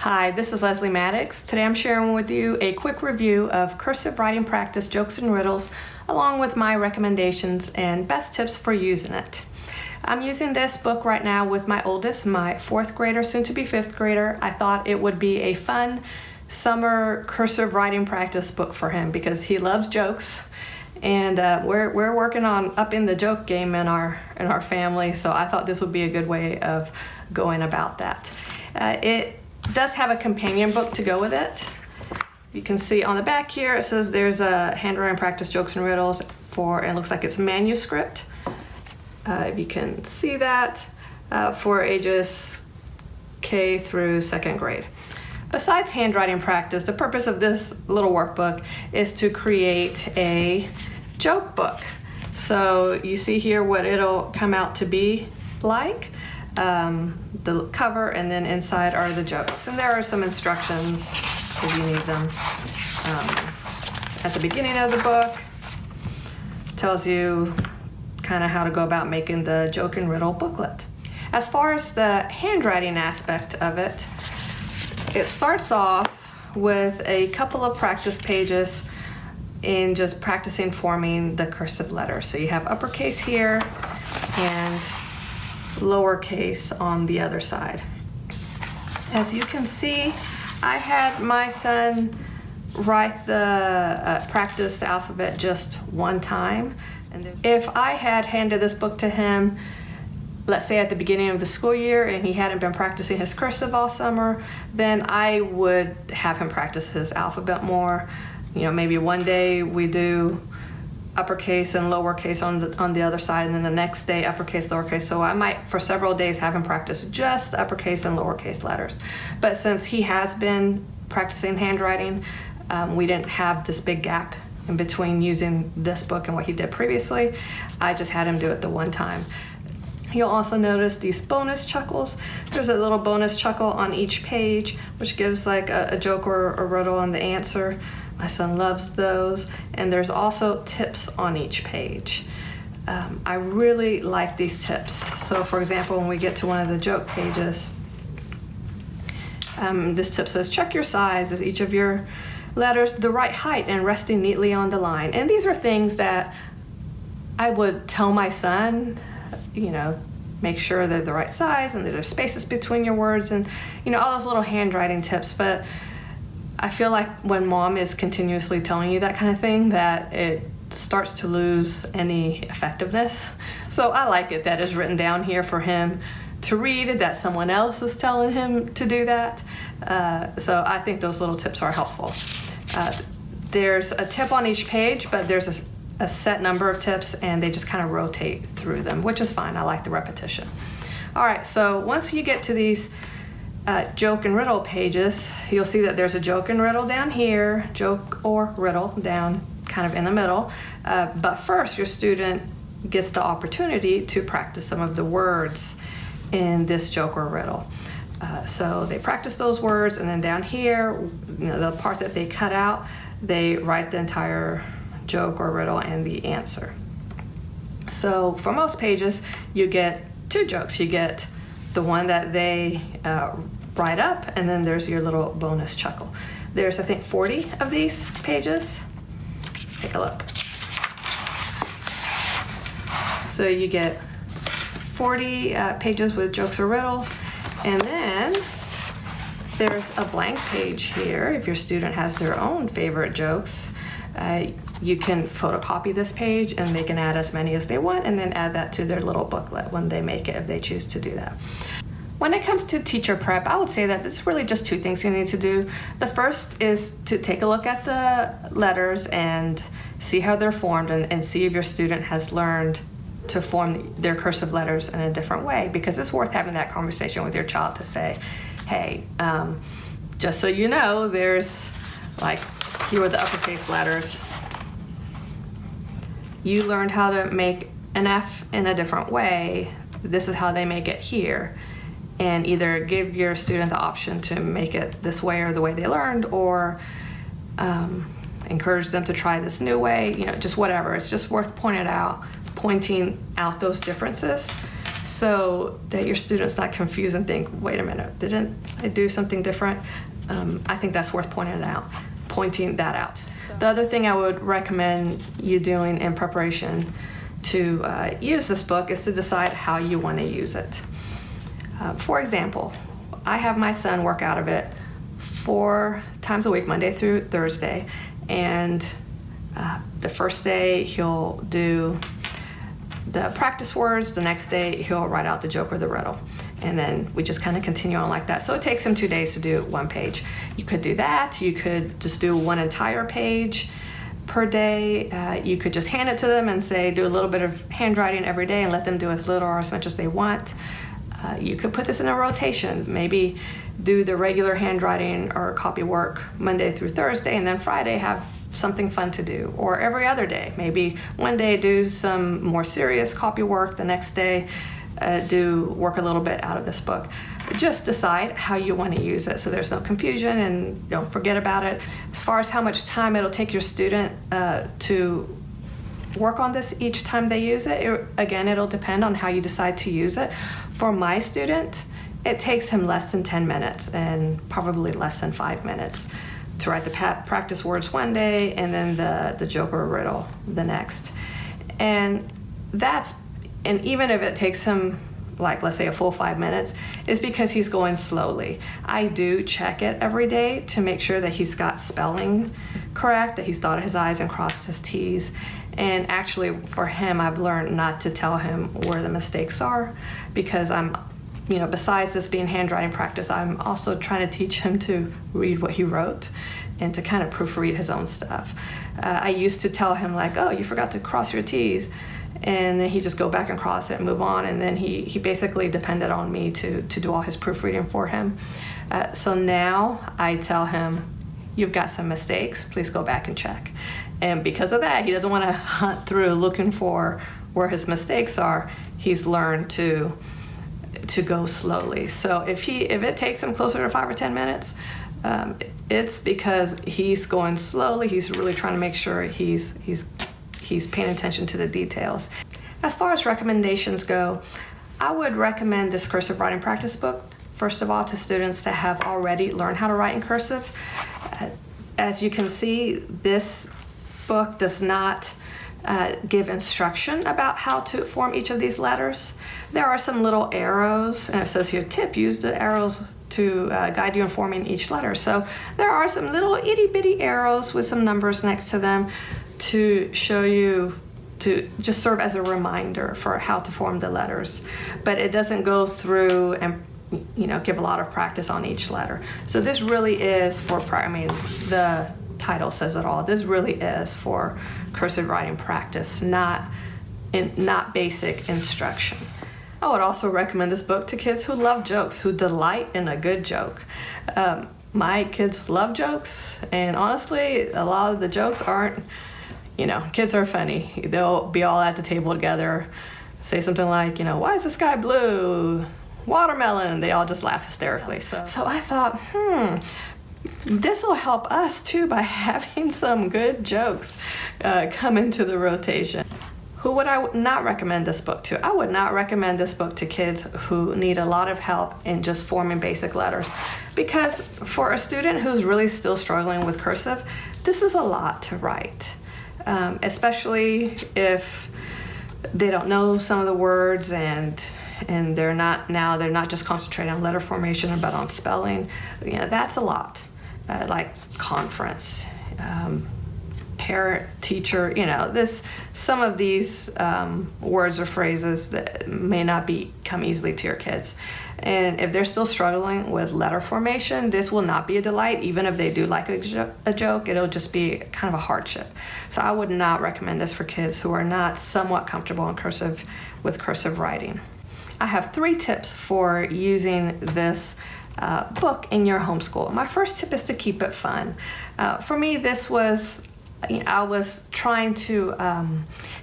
Hi, this is Leslie Maddox. Today I'm sharing with you a quick review of Cursive Writing Practice Jokes and Riddles, along with my recommendations and best tips for using it. I'm using this book right now with my oldest, my 4th grader, soon to be 5th grader. I thought it would be a fun summer cursive writing practice book for him because he loves jokes. And we're working on upping the joke game in our family, so I thought this would be a good way of going about that. It does have a companion book to go with it. You can see on the back here it says there's a handwriting practice jokes and riddles for, it looks like it's manuscript. If you can see that, for ages K through 2nd grade. Besides handwriting practice, the purpose of this little workbook is to create a joke book. So you see here what it'll come out to be like. The cover, and then inside are the jokes. And there are some instructions if you need them. At the beginning of the book, tells you kind of how to go about making the joke and riddle booklet. As far as the handwriting aspect of it, it starts off with a couple of practice pages in just practicing forming the cursive letters. So you have uppercase here and lowercase on the other side. As you can see, I had my son write the practice the alphabet just one time. And if I had handed this book to him, let's say at the beginning of the school year, and he hadn't been practicing his cursive all summer, then I would have him practice his alphabet more. You know, maybe one day we do uppercase and lowercase on the other side, and then the next day uppercase, lowercase. So I might for several days have him practice just uppercase and lowercase letters. But since he has been practicing handwriting, we didn't have this big gap in between using this book and what he did previously. I just had him do it the one time. You'll also notice these bonus chuckles. There's a little bonus chuckle on each page, which gives like a joke or a riddle and the answer. My son loves those. And there's also tips on each page. I really like these tips. So for example, when we get to one of the joke pages, this tip says, check your size as each of your letters the right height and resting neatly on the line. And these are things that I would tell my son, you know, make sure they're the right size and that there's spaces between your words and, you know, all those little handwriting tips. But I feel like when mom is continuously telling you that kind of thing, that it starts to lose any effectiveness. So I like it that it's written down here for him to read, that someone else is telling him to do that. So I think those little tips are helpful. There's a tip on each page, but there's a set number of tips and they just kind of rotate through them, which is fine. I like the repetition. All right, so once you get to these joke and riddle pages, you'll see that there's a joke and riddle down here, joke or riddle down kind of in the middle. But first, your student gets the opportunity to practice some of the words in this joke or riddle. So they practice those words, and then down here, you know, the part that they cut out, they write the entire joke or riddle and the answer. So for most pages, you get 2 jokes. You get the one that they write up, and then there's your little bonus chuckle. There's, I think, 40 of these pages. Let's take a look. So you get 40 pages with jokes or riddles, and then there's a blank page here. If your student has their own favorite jokes, you can photocopy this page and they can add as many as they want and then add that to their little booklet when they make it, if they choose to do that. When it comes to teacher prep, I would say that there's really just 2 things you need to do. The first is to take a look at the letters and see how they're formed and see if your student has learned to form their cursive letters in a different way, because it's worth having that conversation with your child to say, hey, just so you know, there's like, here are the uppercase letters. You learned how to make an F in a different way. This is how they make it here. And either give your student the option to make it this way or the way they learned, or encourage them to try this new way, you know, just whatever. It's just worth pointing out those differences so that your student's not confused and think, wait a minute, didn't I do something different? I think that's worth pointing that out. The other thing I would recommend you doing in preparation to use this book is to decide how you want to use it. For example, I have my son work out of it 4 times a week, Monday through Thursday, and the first day he'll do the practice words, the next day he'll write out the joke or the riddle, and then we just kind of continue on like that. So it takes him 2 days to do 1 page. You could do that. You could just do 1 entire page per day. You could just hand it to them and say, do a little bit of handwriting every day and let them do as little or as much as they want. You could put this in a rotation, maybe do the regular handwriting or copy work Monday through Thursday, and then Friday have something fun to do. Or every other day, maybe one day do some more serious copy work, the next day do work a little bit out of this book. Just decide how you want to use it so there's no confusion and don't forget about it. As far as how much time it'll take your student to work on this each time they use it, again, it'll depend on how you decide to use it. For my student, it takes him less than 10 minutes and probably less than 5 minutes to write the practice words one day and then the joke or riddle the next. And even if it takes him, like, let's say a full 5 minutes, is because he's going slowly. I do check it every day to make sure that he's got spelling correct, that he's dotted his I's and crossed his T's. And actually for him, I've learned not to tell him where the mistakes are, because besides this being handwriting practice, I'm also trying to teach him to read what he wrote and to kind of proofread his own stuff. I used to tell him, like, oh, you forgot to cross your T's, and then he'd just go back and cross it and move on, and then he basically depended on me to do all his proofreading for him. So now I tell him, you've got some mistakes, please go back and check. And because of that, he doesn't want to hunt through looking for where his mistakes are. He's learned to go slowly. So if it takes him closer to 5 or 10 minutes, it's because he's going slowly. He's really trying to make sure he's paying attention to the details. As far as recommendations go, I would recommend this cursive writing practice book, first of all, to students that have already learned how to write in cursive. As you can see, this book does not give instruction about how to form each of these letters. There are some little arrows, and it says here, tip, use the arrows to guide you in forming each letter. So there are some little itty bitty arrows with some numbers next to them to show you, to just serve as a reminder for how to form the letters. But it doesn't go through and give a lot of practice on each letter. So this really is for, the title says it all. This really is for cursive writing practice, not basic instruction. I would also recommend this book to kids who love jokes, who delight in a good joke. My kids love jokes, and honestly, a lot of the jokes aren't, kids are funny. They'll be all at the table together, say something like, why is the sky blue? Watermelon, and they all just laugh hysterically. So I thought, this will help us too by having some good jokes come into the rotation. Who would I not recommend this book to? I would not recommend this book to kids who need a lot of help in just forming basic letters, because for a student who's really still struggling with cursive, this is a lot to write, especially if they don't know some of the words and they're not just concentrating on letter formation but on spelling. That's a lot. Like conference, parent, teacher, some of these words or phrases that may not come easily to your kids. And if they're still struggling with letter formation, this will not be a delight. Even if they do like a joke, it'll just be kind of a hardship. So I would not recommend this for kids who are not somewhat comfortable with cursive writing. I have 3 tips for using this book in your homeschool. My first tip is to keep it fun. For me, this was, I was trying to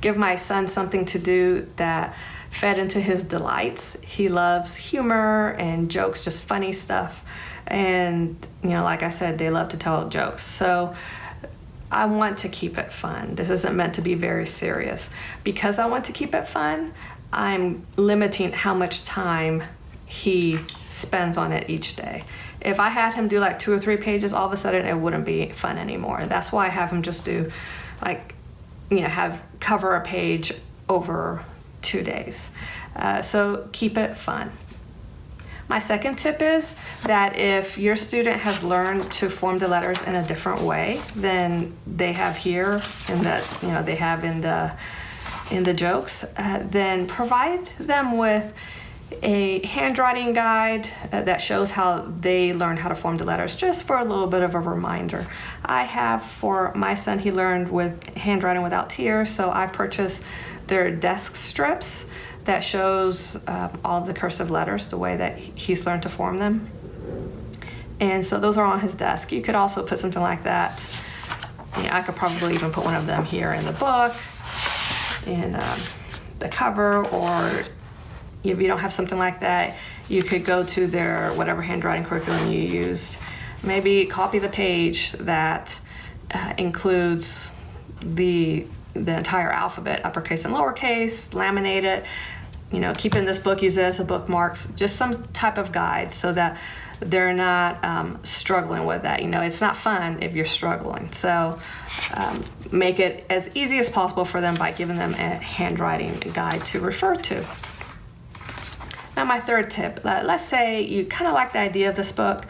give my son something to do that fed into his delights. He loves humor and jokes, just funny stuff. And, like I said, they love to tell jokes. So I want to keep it fun. This isn't meant to be very serious. Because I want to keep it fun, I'm limiting how much time he spends on it each day. If I had him do like 2 or 3 pages, all of a sudden it wouldn't be fun anymore. That's why I have him just do like, have cover a page over 2 days. So keep it fun. My second tip is that if your student has learned to form the letters in a different way than they have here and that they have in the jokes, then provide them with a handwriting guide that shows how they learn how to form the letters, just for a little bit of a reminder. I have for my son, he learned with handwriting without tears, so I purchased their desk strips that shows all of the cursive letters, the way that he's learned to form them. And so those are on his desk. You could also put something like that. I could probably even put one of them here in the book, in the cover, or if you don't have something like that, you could go to their whatever handwriting curriculum you used. Maybe copy the page that includes the entire alphabet, uppercase and lowercase, laminate it, keep it in this book, use it as a bookmarks, just some type of guide so that they're not struggling with that. It's not fun if you're struggling. So make it as easy as possible for them by giving them a handwriting guide to refer to. Now my third tip, let's say you kind of like the idea of this book,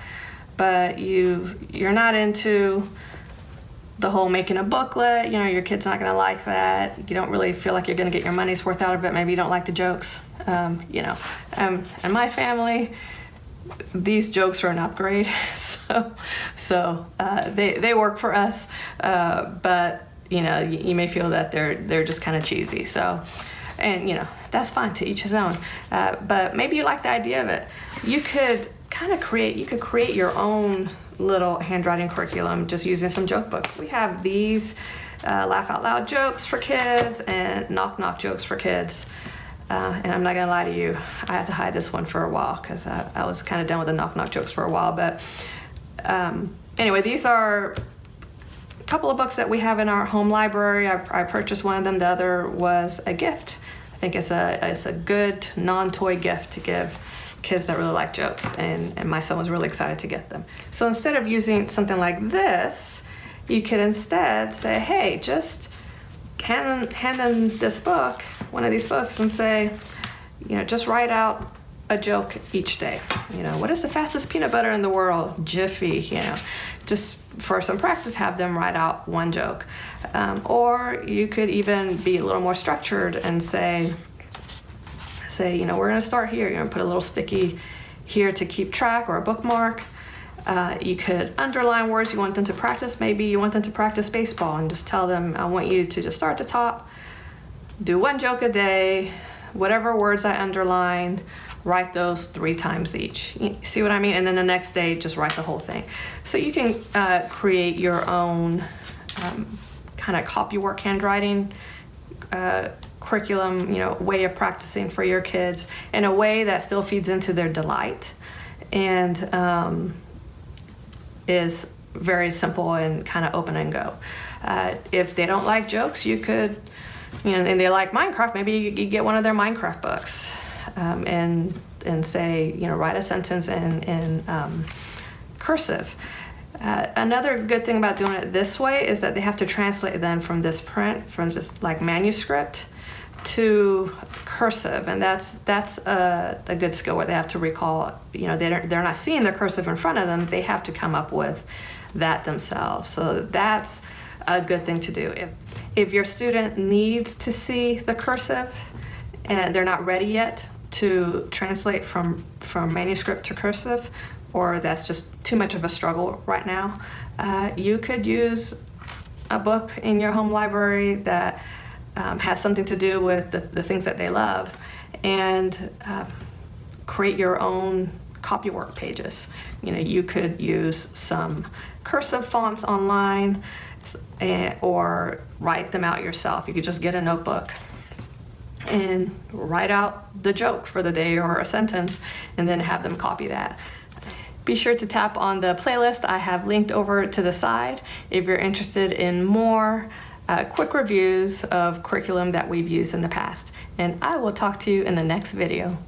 but you're not into the whole making a booklet. Your kid's not going to like that. You don't really feel like you're going to get your money's worth out of it. Maybe you don't like the jokes. In my family, these jokes are an upgrade, so they work for us. But you may feel that they're just kind of cheesy. So. And that's fine, to each his own. But maybe you like the idea of it. You could create your own little handwriting curriculum just using some joke books. We have these laugh out loud jokes for kids and knock knock jokes for kids. And I'm not gonna lie to you, I had to hide this one for a while because I was kind of done with the knock knock jokes for a while. But anyway, these are a couple of books that we have in our home library. I purchased one of them. The other was a gift. I think it's a good non-toy gift to give kids that really like jokes, and my son was really excited to get them. So instead of using something like this, you could instead say, hey, just hand them this book, one of these books, and say, just write out a joke each day. What is the fastest peanut butter in the world? Jiffy. Just for some practice, have them write out one joke. Or you could even be a little more structured and say, we're going to start here. Put a little sticky here to keep track, or a bookmark. You could underline words you want them to practice. Maybe you want them to practice baseball, and just tell them, I want you to just start at the top, do one joke a day, whatever words I underlined, write those 3 times each. You see what I mean? And then the next day, just write the whole thing. So you can create your own kind of copywork handwriting curriculum, way of practicing for your kids in a way that still feeds into their delight and is very simple and kind of open and go. If they don't like jokes, you could, and they like Minecraft, maybe you get one of their Minecraft books. And say, write a sentence in cursive. Another good thing about doing it this way is that they have to translate then from this print, from just like manuscript to cursive, and that's a good skill where they have to recall. They're not seeing the cursive in front of them; they have to come up with that themselves. So that's a good thing to do. If your student needs to see the cursive and they're not ready yet to translate from manuscript to cursive, or that's just too much of a struggle right now, you could use a book in your home library that has something to do with the things that they love, and create your own copywork pages. You could use some cursive fonts online, or write them out yourself. You could just get a notebook and write out the joke for the day or a sentence, and then have them copy that. Be sure to tap on the playlist I have linked over to the side if you're interested in more quick reviews of curriculum that we've used in the past. And I will talk to you in the next video.